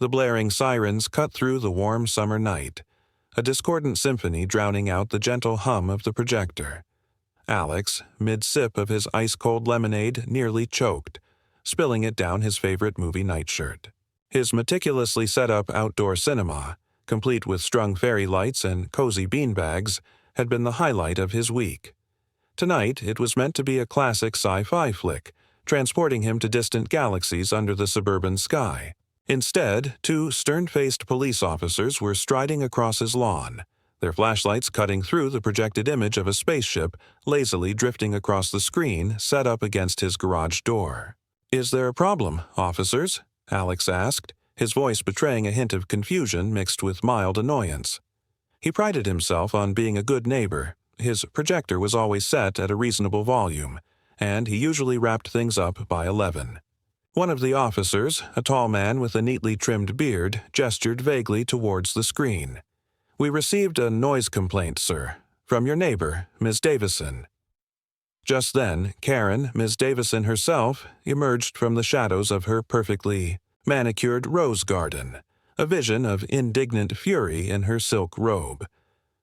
The blaring sirens cut through the warm summer night, a discordant symphony drowning out the gentle hum of the projector. Alex, mid-sip of his ice-cold lemonade, nearly choked, spilling it down his favorite movie nightshirt. His meticulously set-up outdoor cinema, complete with strung fairy lights and cozy beanbags, had been the highlight of his week. Tonight, it was meant to be a classic sci-fi flick, transporting him to distant galaxies under the suburban sky. Instead, two stern-faced police officers were striding across his lawn, their flashlights cutting through the projected image of a spaceship lazily drifting across the screen set up against his garage door. "Is there a problem, officers?" Alex asked, his voice betraying a hint of confusion mixed with mild annoyance. He prided himself on being a good neighbor. His projector was always set at a reasonable volume, and he usually wrapped things up by 11. One of the officers, a tall man with a neatly trimmed beard, gestured vaguely towards the screen. "We received a noise complaint, sir, from your neighbor, Ms. Davison." Just then, Karen, Ms. Davison herself, emerged from the shadows of her perfectly manicured rose garden, a vision of indignant fury in her silk robe.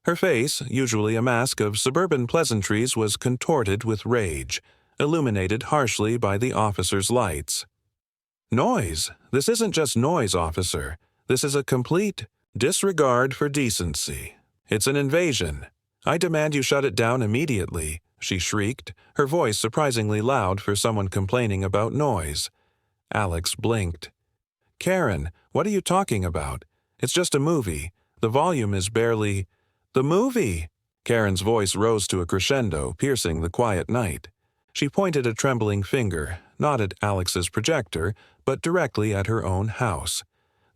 Her face, usually a mask of suburban pleasantries, was contorted with rage, illuminated harshly by the officer's lights. "Noise? This isn't just noise, officer. This is a complete disregard for decency. It's an invasion. I demand you shut it down immediately," she shrieked, her voice surprisingly loud for someone complaining about noise. Alex blinked. "Karen, what are you talking about? It's just a movie. The volume is barely—" "The movie!" Karen's voice rose to a crescendo, piercing the quiet night. She pointed a trembling finger, not at Alex's projector, but directly at her own house.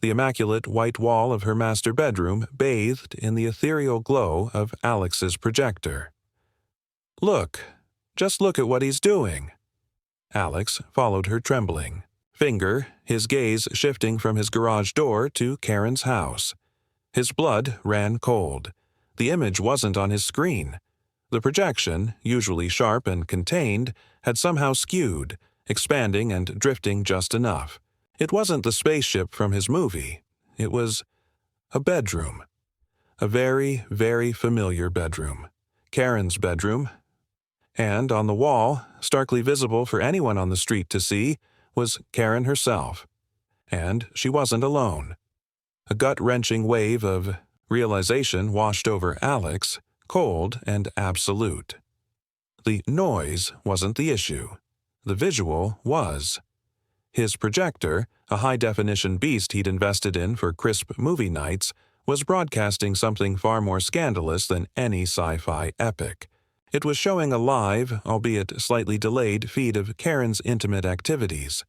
The immaculate white wall of her master bedroom bathed in the ethereal glow of Alex's projector. "Look. Just look at what he's doing." Alex followed her trembling finger, his gaze shifting from his garage door to Karen's house. His blood ran cold. The image wasn't on his screen. The projection, usually sharp and contained, had somehow skewed, expanding and drifting just enough. It wasn't the spaceship from his movie. It was a bedroom. A very, very familiar bedroom. Karen's bedroom. And on the wall, starkly visible for anyone on the street to see, was Karen herself. And she wasn't alone. A gut-wrenching wave of realization washed over Alex, cold and absolute. The noise wasn't the issue. The visual was. His projector, a high-definition beast he'd invested in for crisp movie nights, was broadcasting something far more scandalous than any sci-fi epic. It was showing a live, albeit slightly delayed, feed of Karen's intimate activities.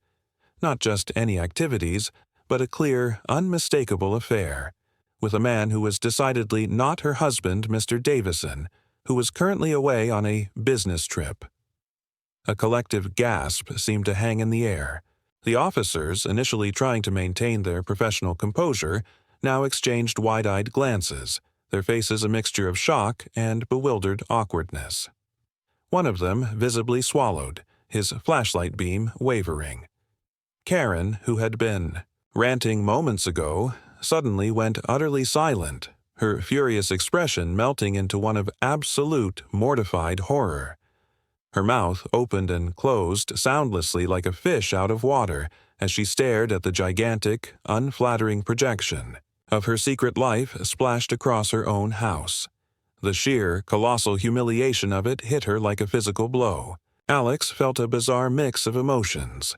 Not just any activities, but a clear, unmistakable affair, with a man who was decidedly not her husband, Mr. Davison, who was currently away on a business trip. A collective gasp seemed to hang in the air. The officers, initially trying to maintain their professional composure, now exchanged wide-eyed glances, their faces a mixture of shock and bewildered awkwardness. One of them visibly swallowed, his flashlight beam wavering. Karen, who had been ranting moments ago, suddenly went utterly silent, her furious expression melting into one of absolute mortified horror. Her mouth opened and closed soundlessly like a fish out of water as she stared at the gigantic, unflattering projection of her secret life splashed across her own house. The sheer, colossal humiliation of it hit her like a physical blow. Alex felt a bizarre mix of emotions,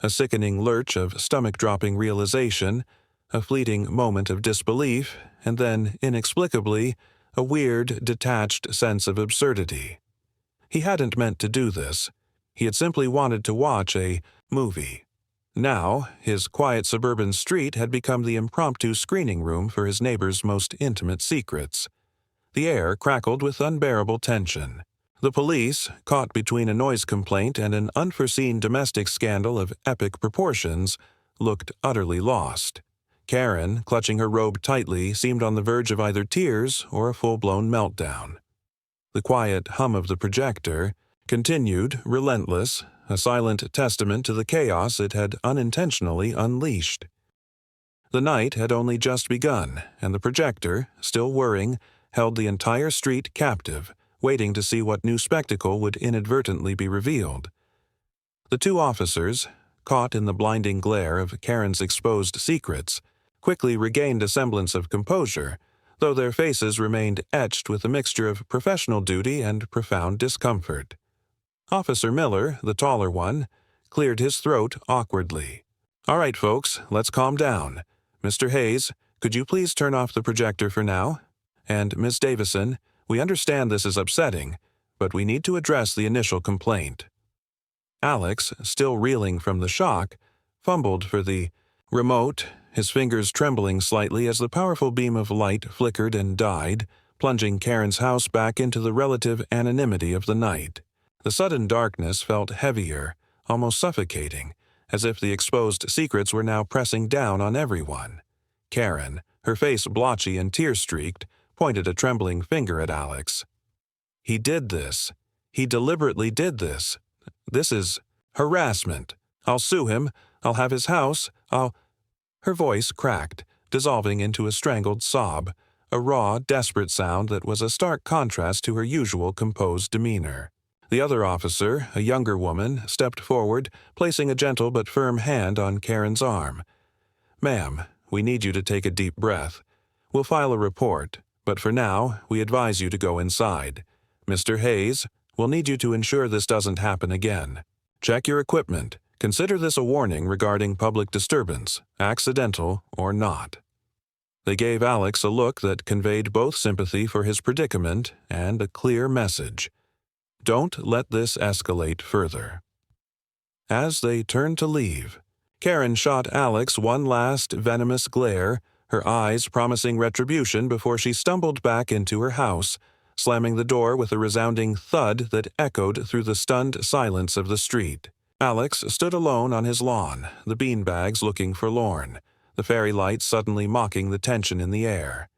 a sickening lurch of stomach-dropping realization, a fleeting moment of disbelief, and then, inexplicably, a weird, detached sense of absurdity. He hadn't meant to do this. He had simply wanted to watch a movie. Now, his quiet suburban street had become the impromptu screening room for his neighbor's most intimate secrets. The air crackled with unbearable tension. The police, caught between a noise complaint and an unforeseen domestic scandal of epic proportions, looked utterly lost. Karen, clutching her robe tightly, seemed on the verge of either tears or a full-blown meltdown. The quiet hum of the projector continued, relentless, a silent testament to the chaos it had unintentionally unleashed. The night had only just begun, and the projector, still whirring, held the entire street captive, waiting to see what new spectacle would inadvertently be revealed. The two officers, caught in the blinding glare of Karen's exposed secrets, quickly regained a semblance of composure, though their faces remained etched with a mixture of professional duty and profound discomfort. Officer Miller, the taller one, cleared his throat awkwardly. "All right, folks, let's calm down. Mr. Hayes, could you please turn off the projector for now? And Miss Davison, we understand this is upsetting, but we need to address the initial complaint." Alex, still reeling from the shock, fumbled for the remote, his fingers trembling slightly as the powerful beam of light flickered and died, plunging Karen's house back into the relative anonymity of the night. The sudden darkness felt heavier, almost suffocating, as if the exposed secrets were now pressing down on everyone. Karen, her face blotchy and tear-streaked, pointed a trembling finger at Alex. "He did this. He deliberately did this. This is harassment. I'll sue him. I'll have his house. Her voice cracked, dissolving into a strangled sob, a raw, desperate sound that was a stark contrast to her usual composed demeanor. The other officer, a younger woman, stepped forward, placing a gentle but firm hand on Karen's arm. "Ma'am, we need you to take a deep breath. We'll file a report, but for now, we advise you to go inside. Mr. Hayes, we'll need you to ensure this doesn't happen again. Check your equipment. Consider this a warning regarding public disturbance, accidental or not." They gave Alex a look that conveyed both sympathy for his predicament and a clear message. Don't let this escalate further. As they turned to leave, Karen shot Alex one last venomous glare, her eyes promising retribution before she stumbled back into her house, slamming the door with a resounding thud that echoed through the stunned silence of the street. Alex stood alone on his lawn, the beanbags looking forlorn, the fairy lights suddenly mocking the tension in the air.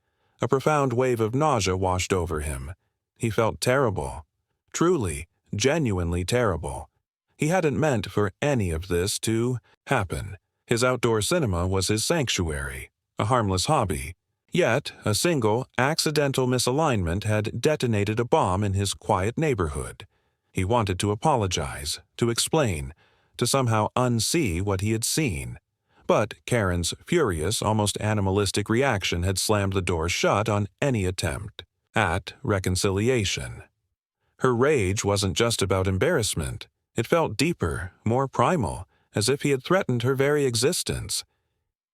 A profound wave of nausea washed over him. He felt terrible. Truly, genuinely terrible. He hadn't meant for any of this to happen. His outdoor cinema was his sanctuary, a harmless hobby. Yet, a single, accidental misalignment had detonated a bomb in his quiet neighborhood. He wanted to apologize, to explain, to somehow unsee what he had seen. But Karen's furious, almost animalistic reaction had slammed the door shut on any attempt at reconciliation. Her rage wasn't just about embarrassment. It felt deeper, more primal, as if he had threatened her very existence.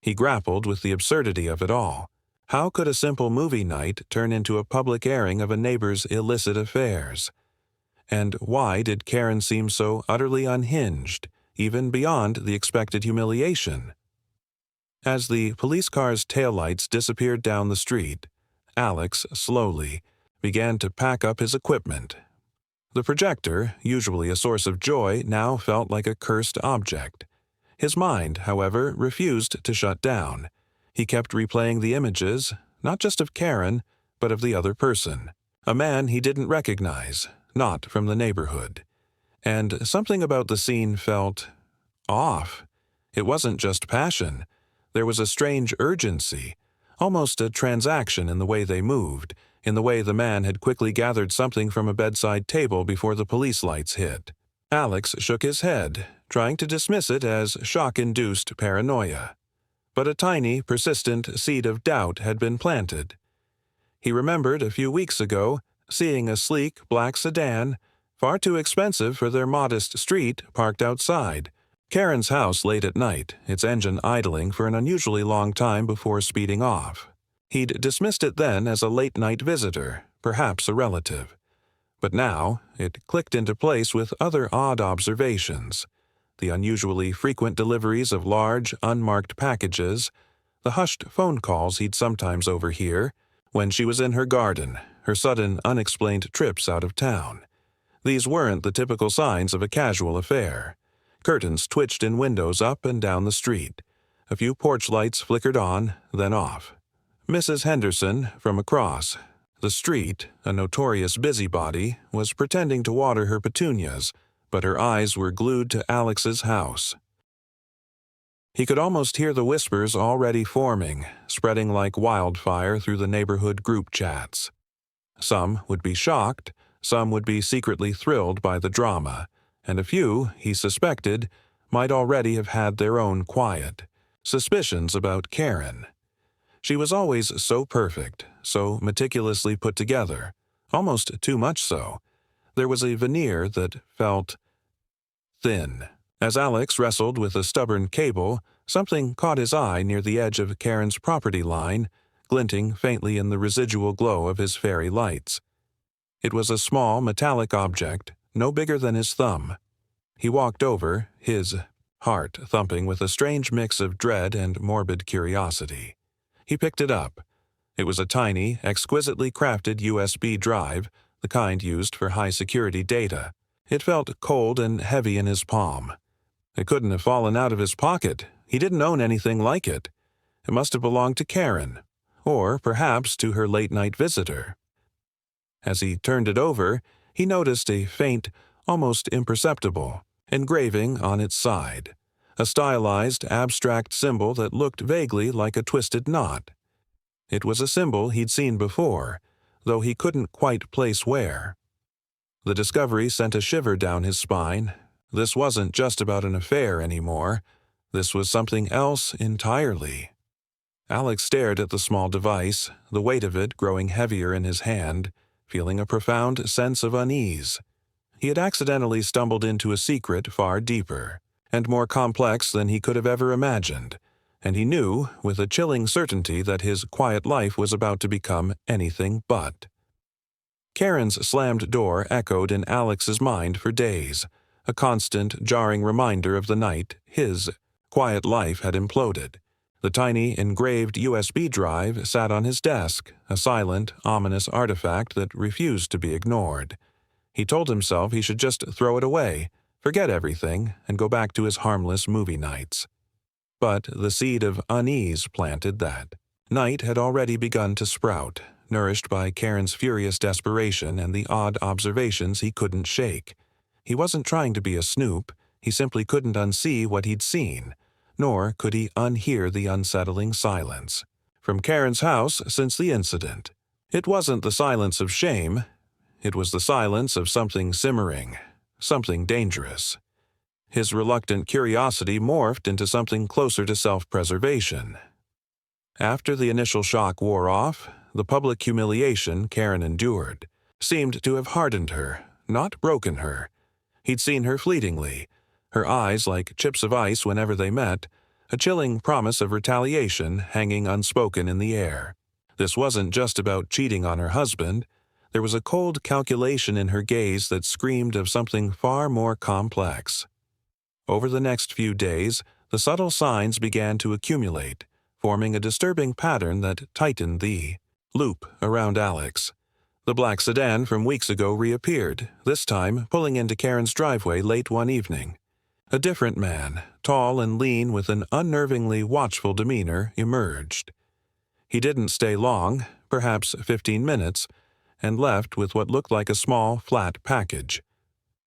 He grappled with the absurdity of it all. How could a simple movie night turn into a public airing of a neighbor's illicit affairs? And why did Karen seem so utterly unhinged, even beyond the expected humiliation? As the police car's taillights disappeared down the street, Alex, slowly, began to pack up his equipment. The projector, usually a source of joy, now felt like a cursed object. His mind, however, refused to shut down. He kept replaying the images, not just of Karen, but of the other person. A man he didn't recognize, not from the neighborhood. And something about the scene felt off. It wasn't just passion. There was a strange urgency, almost a transaction in the way they moved, in the way the man had quickly gathered something from a bedside table before the police lights hit. Alex shook his head, trying to dismiss it as shock-induced paranoia. But a tiny, persistent seed of doubt had been planted. He remembered a few weeks ago seeing a sleek black sedan, far too expensive for their modest street, parked outside. Karen's house late at night, its engine idling for an unusually long time before speeding off. He'd dismissed it then as a late-night visitor, perhaps a relative. But now, it clicked into place with other odd observations. The unusually frequent deliveries of large, unmarked packages, the hushed phone calls he'd sometimes overhear, when she was in her garden, her sudden, unexplained trips out of town. These weren't the typical signs of a casual affair. Curtains twitched in windows up and down the street. A few porch lights flickered on, then off. Mrs. Henderson, from across the street, a notorious busybody, was pretending to water her petunias, but her eyes were glued to Alex's house. He could almost hear the whispers already forming, spreading like wildfire through the neighborhood group chats. Some would be shocked, some would be secretly thrilled by the drama, and a few, he suspected, might already have had their own quiet suspicions about Karen. She was always so perfect, so meticulously put together, almost too much so. There was a veneer that felt thin. As Alex wrestled with a stubborn cable, something caught his eye near the edge of Karen's property line, glinting faintly in the residual glow of his fairy lights. It was a small metallic object, no bigger than his thumb. He walked over, his heart thumping with a strange mix of dread and morbid curiosity. He picked it up. It was a tiny, exquisitely crafted USB drive, the kind used for high-security data. It felt cold and heavy in his palm. It couldn't have fallen out of his pocket. He didn't own anything like it. It must have belonged to Karen, or perhaps to her late-night visitor. As he turned it over, he noticed a faint, almost imperceptible, engraving on its side, a stylized, abstract symbol that looked vaguely like a twisted knot. It was a symbol he'd seen before, though he couldn't quite place where. The discovery sent a shiver down his spine. This wasn't just about an affair anymore. This was something else entirely. Alex stared at the small device, the weight of it growing heavier in his hand, feeling a profound sense of unease. He had accidentally stumbled into a secret far deeper and more complex than he could have ever imagined, and he knew with a chilling certainty that his quiet life was about to become anything but. Karen's slammed door echoed in Alex's mind for days, a constant, jarring reminder of the night his quiet life had imploded. The tiny, engraved USB drive sat on his desk, a silent, ominous artifact that refused to be ignored. He told himself he should just throw it away, forget everything, and go back to his harmless movie nights. But the seed of unease planted that. Night had already begun to sprout, nourished by Karen's furious desperation and the odd observations he couldn't shake. He wasn't trying to be a snoop, he simply couldn't unsee what he'd seen, nor could he unhear the unsettling silence. From Karen's house since the incident. It wasn't the silence of shame, it was the silence of something simmering, something dangerous. His reluctant curiosity morphed into something closer to self-preservation. After the initial shock wore off, the public humiliation Karen endured seemed to have hardened her, not broken her. He'd seen her fleetingly, her eyes like chips of ice whenever they met, a chilling promise of retaliation hanging unspoken in the air. This wasn't just about cheating on her husband. There was a cold calculation in her gaze that screamed of something far more complex. Over the next few days, the subtle signs began to accumulate, forming a disturbing pattern that tightened the loop around Alex. The black sedan from weeks ago reappeared, this time pulling into Karen's driveway late one evening. A different man, tall and lean with an unnervingly watchful demeanor, emerged. He didn't stay long, perhaps 15 minutes, and left with what looked like a small, flat package.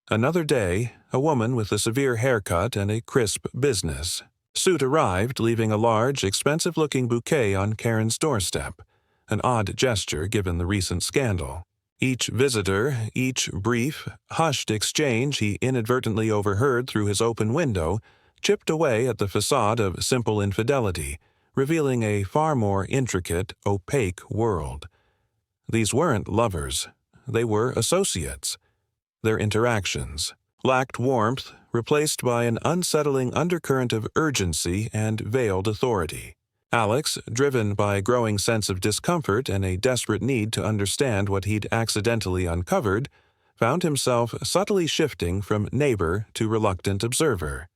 Another day, a woman with a severe haircut and a crisp business suit arrived, leaving a large, expensive-looking bouquet on Karen's doorstep, an odd gesture given the recent scandal. Each visitor, each brief, hushed exchange he inadvertently overheard through his open window, chipped away at the facade of simple infidelity, revealing a far more intricate, opaque world. These weren't lovers. They were associates. Their interactions lacked warmth, replaced by an unsettling undercurrent of urgency and veiled authority. Alex, driven by a growing sense of discomfort and a desperate need to understand what he'd accidentally uncovered, found himself subtly shifting from neighbor to reluctant observer.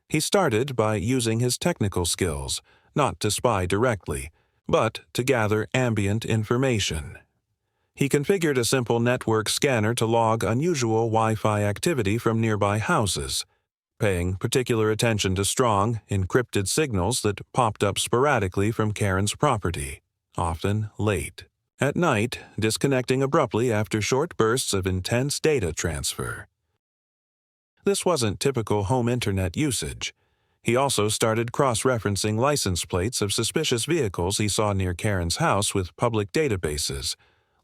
He started by using his technical skills, not to spy directly, but to gather ambient information. He configured a simple network scanner to log unusual Wi-Fi activity from nearby houses, paying particular attention to strong, encrypted signals that popped up sporadically from Karen's property, often late. At night, disconnecting abruptly after short bursts of intense data transfer. This wasn't typical home internet usage. He also started cross-referencing license plates of suspicious vehicles he saw near Karen's house with public databases,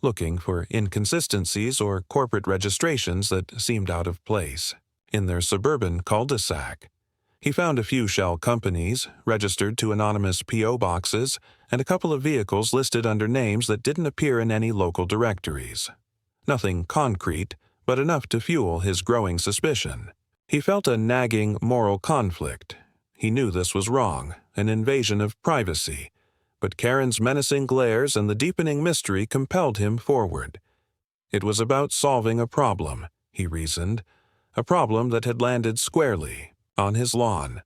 looking for inconsistencies or corporate registrations that seemed out of place. In their suburban cul-de-sac, he found a few shell companies, registered to anonymous P.O. boxes, and a couple of vehicles listed under names that didn't appear in any local directories. Nothing concrete, but enough to fuel his growing suspicion. He felt a nagging moral conflict. He knew this was wrong, an invasion of privacy, but Karen's menacing glares and the deepening mystery compelled him forward. It was about solving a problem, he reasoned, a problem that had landed squarely on his lawn.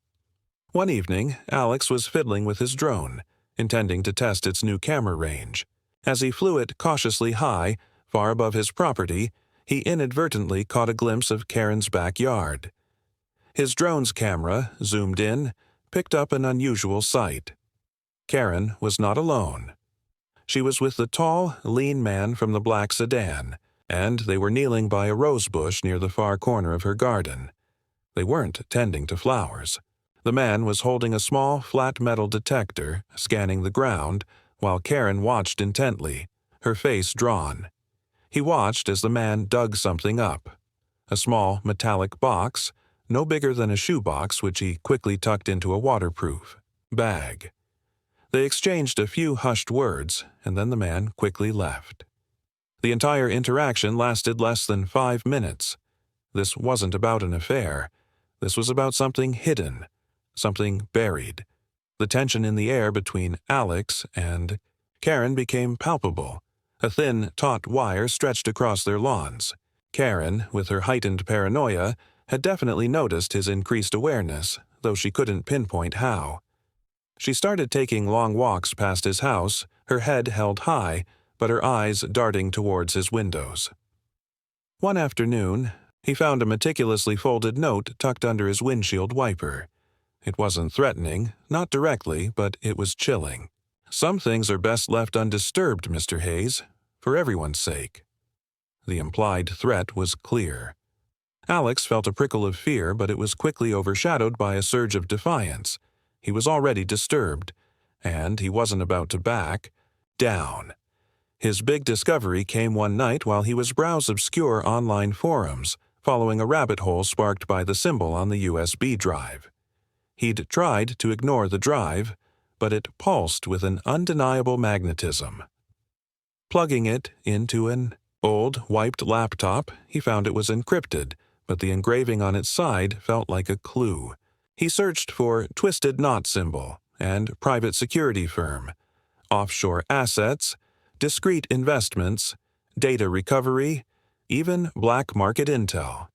One evening, Alex was fiddling with his drone, intending to test its new camera range. As he flew it cautiously high, far above his property, he inadvertently caught a glimpse of Karen's backyard. His drone's camera, zoomed in, picked up an unusual sight. Karen was not alone. She was with the tall, lean man from the black sedan, and they were kneeling by a rose bush near the far corner of her garden. They weren't tending to flowers. The man was holding a small, flat metal detector, scanning the ground, while Karen watched intently, her face drawn. He watched as the man dug something up. A small, metallic box, no bigger than a shoebox, which he quickly tucked into a waterproof bag. They exchanged a few hushed words, and then the man quickly left. The entire interaction lasted less than 5 minutes. This wasn't about an affair. This was about something hidden, something buried. The tension in the air between Alex and Karen became palpable. A thin, taut wire stretched across their lawns. Karen, with her heightened paranoia, had definitely noticed his increased awareness, though she couldn't pinpoint how. She started taking long walks past his house, her head held high, but her eyes darting towards his windows. One afternoon, he found a meticulously folded note tucked under his windshield wiper. It wasn't threatening, not directly, but it was chilling. "Some things are best left undisturbed, Mr. Hayes, for everyone's sake." The implied threat was clear. Alex felt a prickle of fear, but it was quickly overshadowed by a surge of defiance. He was already disturbed, and he wasn't about to back down. His big discovery came one night while he was browsing obscure online forums, following a rabbit hole sparked by the symbol on the USB drive. He'd tried to ignore the drive, but it pulsed with an undeniable magnetism. Plugging it into an old, wiped laptop, he found it was encrypted, but the engraving on its side felt like a clue. He searched for twisted knot symbol and private security firm, offshore assets, discrete investments, data recovery, even black market intel.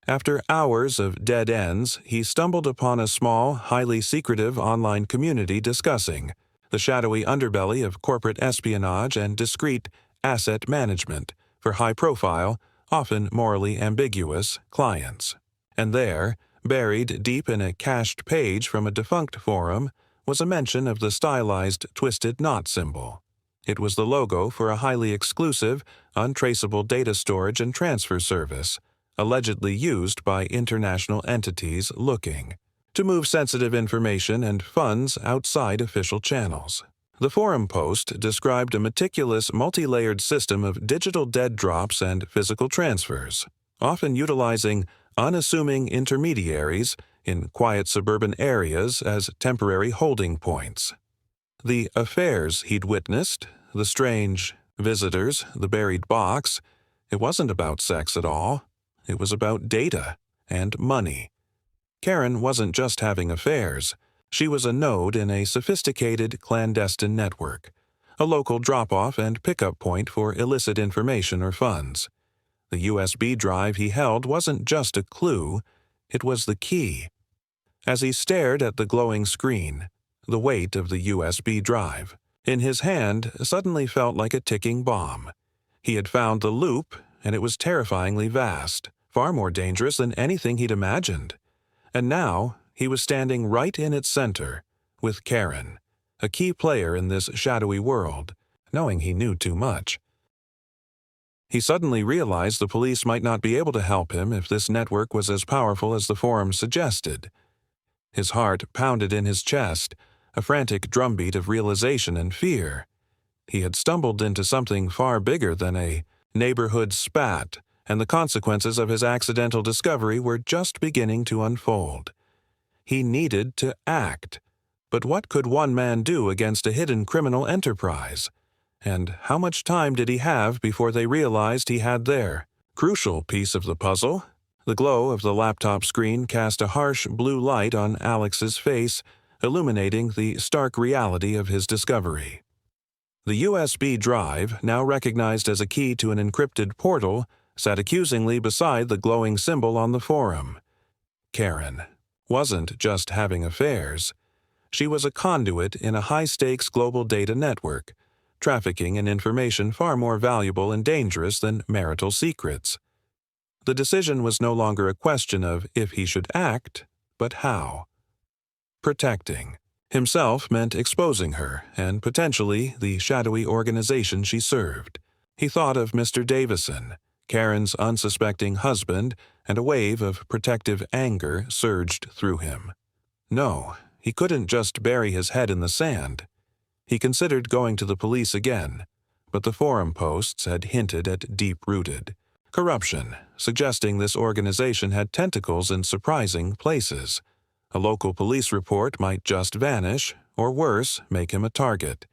After hours of dead ends, he stumbled upon a small, highly secretive online community discussing the shadowy underbelly of corporate espionage and discreet asset management for high-profile, often morally ambiguous, clients. And there, buried deep in a cached page from a defunct forum, was a mention of the stylized twisted knot symbol. It was the logo for a highly exclusive, untraceable data storage and transfer service, allegedly used by international entities looking to move sensitive information and funds outside official channels. The forum post described a meticulous, multi-layered system of digital dead drops and physical transfers, often utilizing unassuming intermediaries in quiet suburban areas as temporary holding points. The affairs he'd witnessed, the strange visitors, the buried box, it wasn't about sex at all. It was about data and money. Karen wasn't just having affairs. She was a node in a sophisticated clandestine network, a local drop-off and pickup point for illicit information or funds. The USB drive he held wasn't just a clue, it was the key. As he stared at the glowing screen, the weight of the USB drive in his hand suddenly felt like a ticking bomb. He had found the loop, and it was terrifyingly vast, far more dangerous than anything he'd imagined. And now, he was standing right in its center, with Karen, a key player in this shadowy world, knowing he knew too much. He suddenly realized the police might not be able to help him if this network was as powerful as the forum suggested. His heart pounded in his chest, a frantic drumbeat of realization and fear. He had stumbled into something far bigger than a neighborhood spat, and the consequences of his accidental discovery were just beginning to unfold. He needed to act. But what could one man do against a hidden criminal enterprise? And how much time did he have before they realized he had their crucial piece of the puzzle? The glow of the laptop screen cast a harsh blue light on Alex's face, illuminating the stark reality of his discovery. The USB drive, now recognized as a key to an encrypted portal, sat accusingly beside the glowing symbol on the forum. Karen wasn't just having affairs. She was a conduit in a high-stakes global data network, trafficking in information far more valuable and dangerous than marital secrets. The decision was no longer a question of if he should act, but how. Protecting himself meant exposing her and potentially the shadowy organization she served. He thought of Mr. Davison, Karen's unsuspecting husband, and a wave of protective anger surged through him. No, he couldn't just bury his head in the sand. He considered going to the police again, but the forum posts had hinted at deep-rooted corruption, suggesting this organization had tentacles in surprising places. A local police report might just vanish, or worse, make him a target.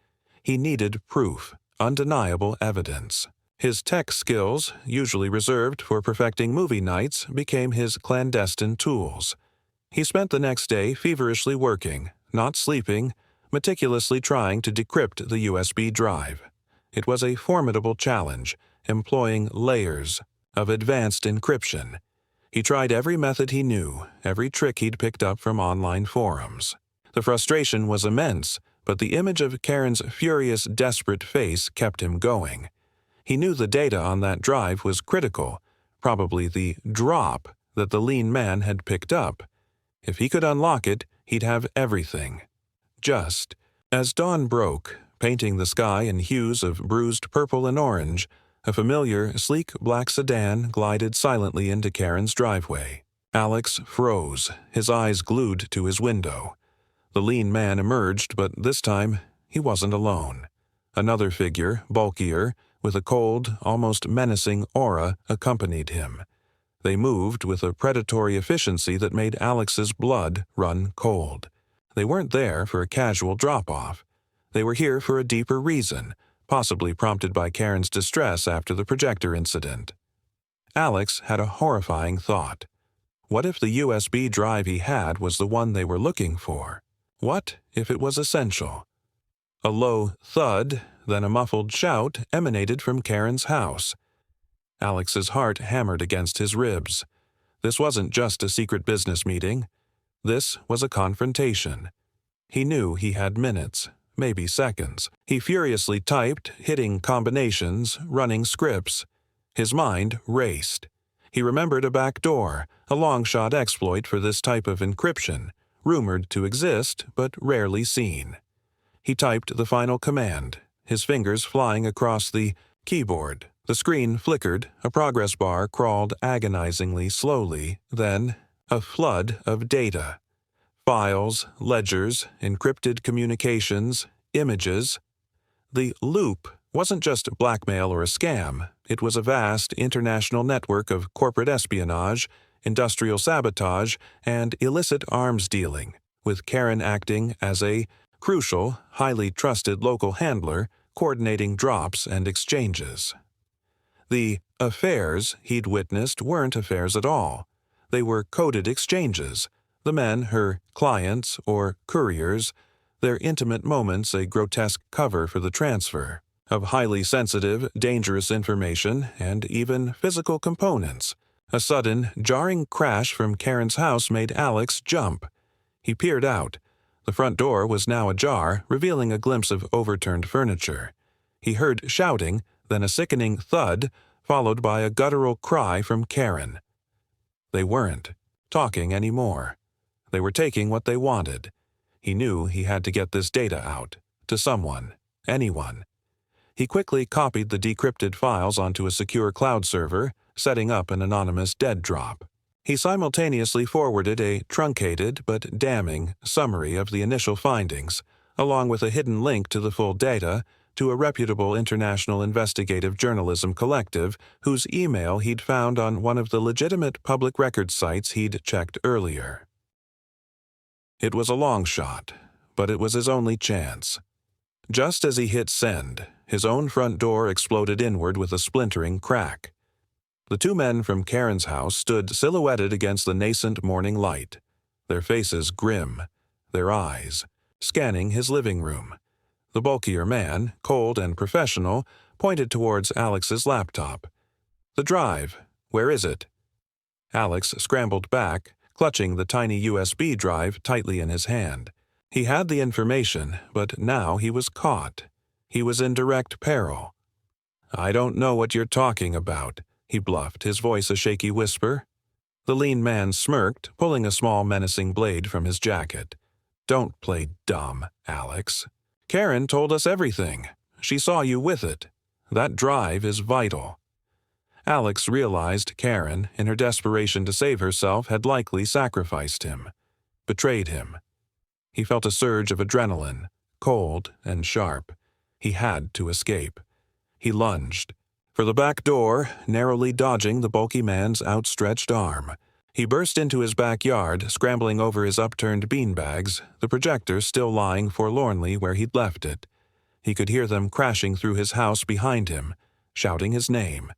He needed proof, undeniable evidence. His tech skills, usually reserved for perfecting movie nights, became his clandestine tools. He spent the next day feverishly working, not sleeping, meticulously trying to decrypt the USB drive. It was a formidable challenge, employing layers of advanced encryption. He tried every method he knew, every trick he'd picked up from online forums. The frustration was immense, but the image of Karen's furious, desperate face kept him going. He knew the data on that drive was critical, probably the drop that the lean man had picked up. If he could unlock it, he'd have everything. Just as dawn broke, painting the sky in hues of bruised purple and orange, a familiar, sleek black sedan glided silently into Karen's driveway. Alex froze, his eyes glued to his window. The lean man emerged, but this time he wasn't alone. Another figure, bulkier, with a cold, almost menacing aura, accompanied him. They moved with a predatory efficiency that made Alex's blood run cold. They weren't there for a casual drop-off. They were here for a deeper reason, possibly prompted by Karen's distress after the Projector incident. Alex had a horrifying thought. What if the USB drive he had was the one they were looking for? What if it was essential? A low thud, then a muffled shout emanated from Karen's house. Alex's heart hammered against his ribs. This wasn't just a secret business meeting. This was a confrontation. He knew he had minutes, maybe seconds. He furiously typed, hitting combinations, running scripts. His mind raced. He remembered a back door, a long-shot exploit for this type of encryption, rumored to exist but rarely seen. He typed the final command, his fingers flying across the keyboard. The screen flickered, a progress bar crawled agonizingly slowly, then a flood of data. Files, ledgers, encrypted communications, images. The loop wasn't just blackmail or a scam. It was a vast international network of corporate espionage, industrial sabotage, and illicit arms dealing, with Karen acting as a crucial, highly trusted local handler, coordinating drops and exchanges. The affairs he'd witnessed weren't affairs at all. They were coded exchanges. The men, her clients or couriers, their intimate moments a grotesque cover for the transfer of highly sensitive, dangerous information and even physical components. A sudden, jarring crash from Karen's house made Alex jump. He peered out. The front door was now ajar, revealing a glimpse of overturned furniture. He heard shouting, then a sickening thud, followed by a guttural cry from Karen. They weren't talking anymore. They were taking what they wanted. He knew he had to get this data out, to someone, anyone. He quickly copied the decrypted files onto a secure cloud server, setting up an anonymous dead drop. He simultaneously forwarded a truncated but damning summary of the initial findings, along with a hidden link to the full data, to a reputable international investigative journalism collective whose email he'd found on one of the legitimate public record sites he'd checked earlier. It was a long shot, but it was his only chance. Just as he hit send, his own front door exploded inward with a splintering crack. The two men from Karen's house stood silhouetted against the nascent morning light, their faces grim, their eyes scanning his living room. The bulkier man, cold and professional, pointed towards Alex's laptop. "The drive. Where is it?" Alex scrambled back, clutching the tiny USB drive tightly in his hand. He had the information, but now he was caught. He was in direct peril. "I don't know what you're talking about," he bluffed, his voice a shaky whisper. The lean man smirked, pulling a small menacing blade from his jacket. "Don't play dumb, Alex. Karen told us everything. She saw you with it. That drive is vital." Alex realized Karen, in her desperation to save herself, had likely sacrificed him, betrayed him. He felt a surge of adrenaline, cold and sharp. He had to escape. He lunged for the back door, narrowly dodging the bulky man's outstretched arm. He burst into his backyard, scrambling over his upturned beanbags, the projector still lying forlornly where he'd left it. He could hear them crashing through his house behind him, shouting his name.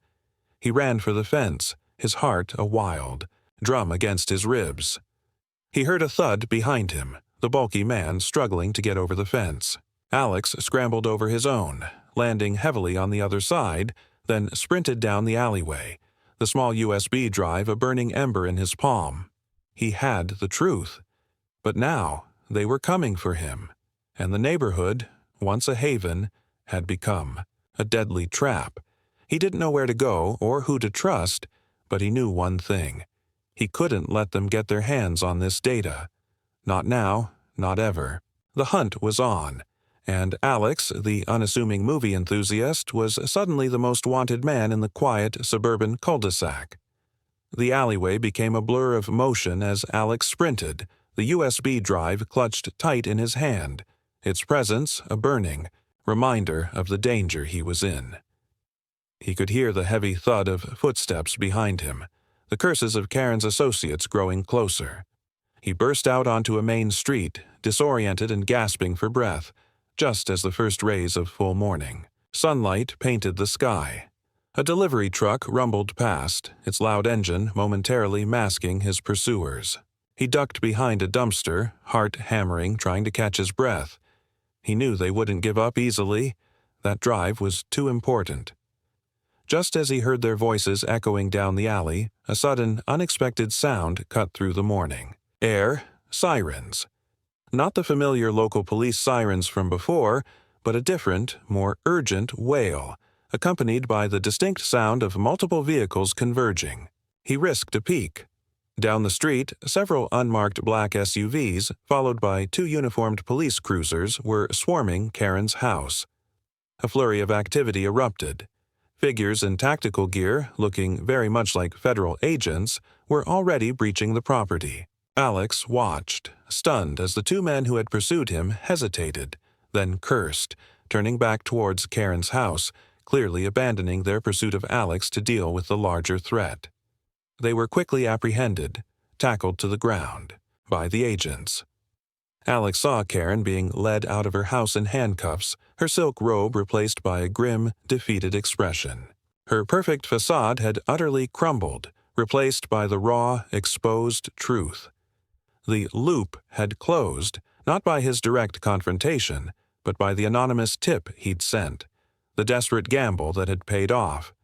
He ran for the fence, his heart a wild drum against his ribs. He heard a thud behind him, the bulky man struggling to get over the fence. Alex scrambled over his own, landing heavily on the other side, then sprinted down the alleyway, the small USB drive a burning ember in his palm. He had the truth. But now they were coming for him, and the neighborhood, once a haven, had become a deadly trap. He didn't know where to go or who to trust, but he knew one thing. He couldn't let them get their hands on this data. Not now, not ever. The hunt was on, and Alex, the unassuming movie enthusiast, was suddenly the most wanted man in the quiet suburban cul-de-sac. The alleyway became a blur of motion as Alex sprinted, the USB drive clutched tight in his hand, its presence a burning reminder of the danger he was in. He could hear the heavy thud of footsteps behind him, the curses of Karen's associates growing closer. He burst out onto a main street, disoriented and gasping for breath, just as the first rays of full morning. Sunlight painted the sky. A delivery truck rumbled past, its loud engine momentarily masking his pursuers. He ducked behind a dumpster, heart hammering, trying to catch his breath. He knew they wouldn't give up easily. That drive was too important. Just as he heard their voices echoing down the alley, a sudden, unexpected sound cut through the morning. Air, sirens. Not the familiar local police sirens from before, but a different, more urgent wail, accompanied by the distinct sound of multiple vehicles converging. He risked a peek. Down the street, several unmarked black SUVs, followed by two uniformed police cruisers, were swarming Karen's house. A flurry of activity erupted. Figures in tactical gear, looking very much like federal agents, were already breaching the property. Alex watched, stunned as the two men who had pursued him hesitated, then cursed, turning back towards Karen's house, clearly abandoning their pursuit of Alex to deal with the larger threat. They were quickly apprehended, tackled to the ground, by the agents. Alex saw Karen being led out of her house in handcuffs, her silk robe replaced by a grim, defeated expression. Her perfect facade had utterly crumbled, replaced by the raw, exposed truth. The loop had closed, not by his direct confrontation, but by the anonymous tip he'd sent, the desperate gamble that had paid off.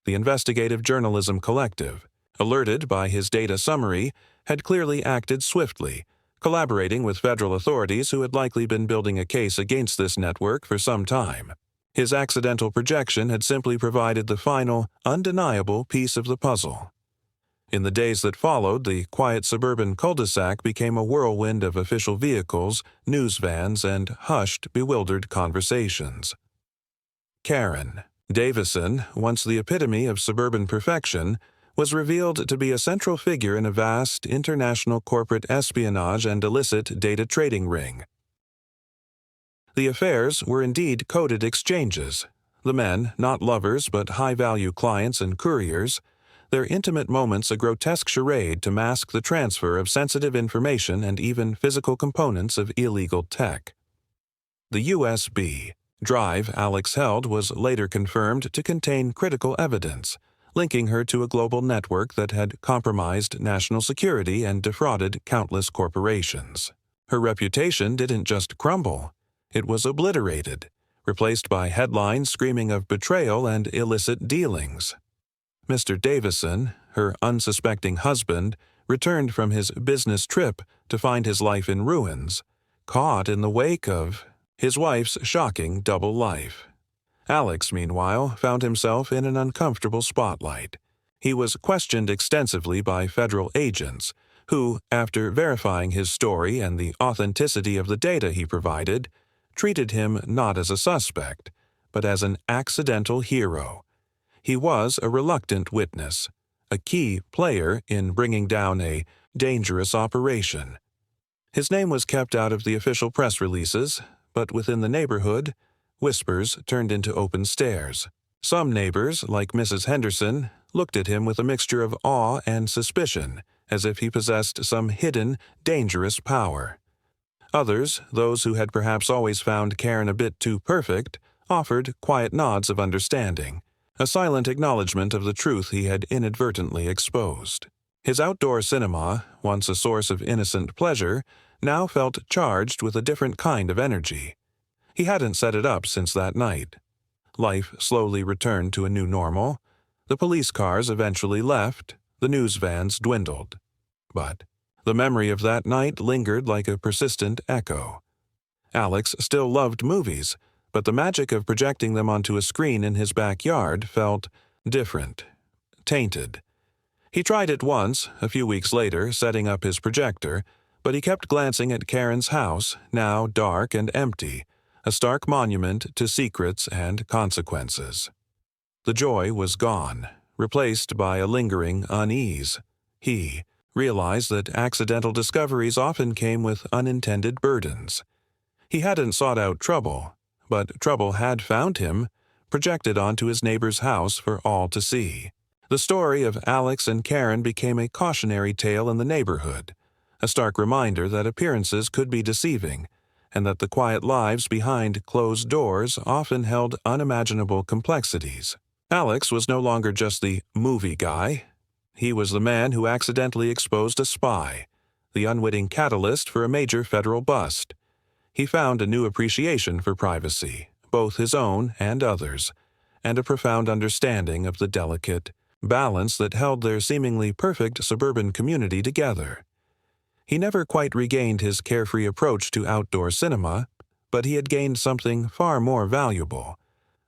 The investigative journalism collective, alerted by his data summary, had clearly acted swiftly, collaborating with federal authorities who had likely been building a case against this network for some time. His accidental projection had simply provided the final, undeniable piece of the puzzle. In the days that followed, the quiet suburban cul-de-sac became a whirlwind of official vehicles, news vans, and hushed, bewildered conversations. Karen Davison, once the epitome of suburban perfection, was revealed to be a central figure in a vast international corporate espionage and illicit data trading ring. The affairs were indeed coded exchanges. The men, not lovers but high-value clients and couriers, their intimate moments a grotesque charade to mask the transfer of sensitive information and even physical components of illegal tech. The USB drive Alex held was later confirmed to contain critical evidence, linking her to a global network that had compromised national security and defrauded countless corporations. Her reputation didn't just crumble, it was obliterated, replaced by headlines screaming of betrayal and illicit dealings. Mr. Davison, her unsuspecting husband, returned from his business trip to find his life in ruins, caught in the wake of his wife's shocking double life. Alex, meanwhile, found himself in an uncomfortable spotlight. He was questioned extensively by federal agents, who, after verifying his story and the authenticity of the data he provided, treated him not as a suspect, but as an accidental hero. He was a reluctant witness, a key player in bringing down a dangerous operation. His name was kept out of the official press releases, but within the neighborhood, whispers turned into open stares. Some neighbors, like Mrs. Henderson, looked at him with a mixture of awe and suspicion, as if he possessed some hidden, dangerous power. Others, those who had perhaps always found Karen a bit too perfect, offered quiet nods of understanding, a silent acknowledgement of the truth he had inadvertently exposed. His outdoor cinema, once a source of innocent pleasure, now felt charged with a different kind of energy. He hadn't set it up since that night. Life slowly returned to a new normal. The police cars eventually left, the news vans dwindled. But the memory of that night lingered like a persistent echo. Alex still loved movies, but the magic of projecting them onto a screen in his backyard felt different, tainted. He tried it once, a few weeks later, setting up his projector, but he kept glancing at Karen's house, now dark and empty, a stark monument to secrets and consequences. The joy was gone, replaced by a lingering unease. He realized that accidental discoveries often came with unintended burdens. He hadn't sought out trouble, but trouble had found him, projected onto his neighbor's house for all to see. The story of Alex and Karen became a cautionary tale in the neighborhood, a stark reminder that appearances could be deceiving, and that the quiet lives behind closed doors often held unimaginable complexities. Alex was no longer just the movie guy. He was the man who accidentally exposed a spy, the unwitting catalyst for a major federal bust. He found a new appreciation for privacy, both his own and others, and a profound understanding of the delicate balance that held their seemingly perfect suburban community together. He never quite regained his carefree approach to outdoor cinema, but he had gained something far more valuable,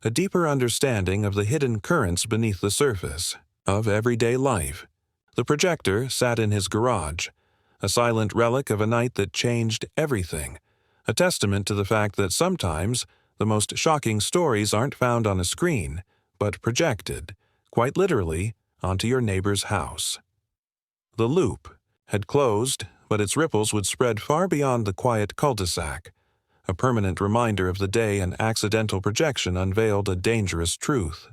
a deeper understanding of the hidden currents beneath the surface of everyday life. The projector sat in his garage, a silent relic of a night that changed everything, a testament to the fact that sometimes the most shocking stories aren't found on a screen, but projected, quite literally, onto your neighbor's house. The loop had closed, but its ripples would spread far beyond the quiet cul-de-sac, a permanent reminder of the day an accidental projection unveiled a dangerous truth.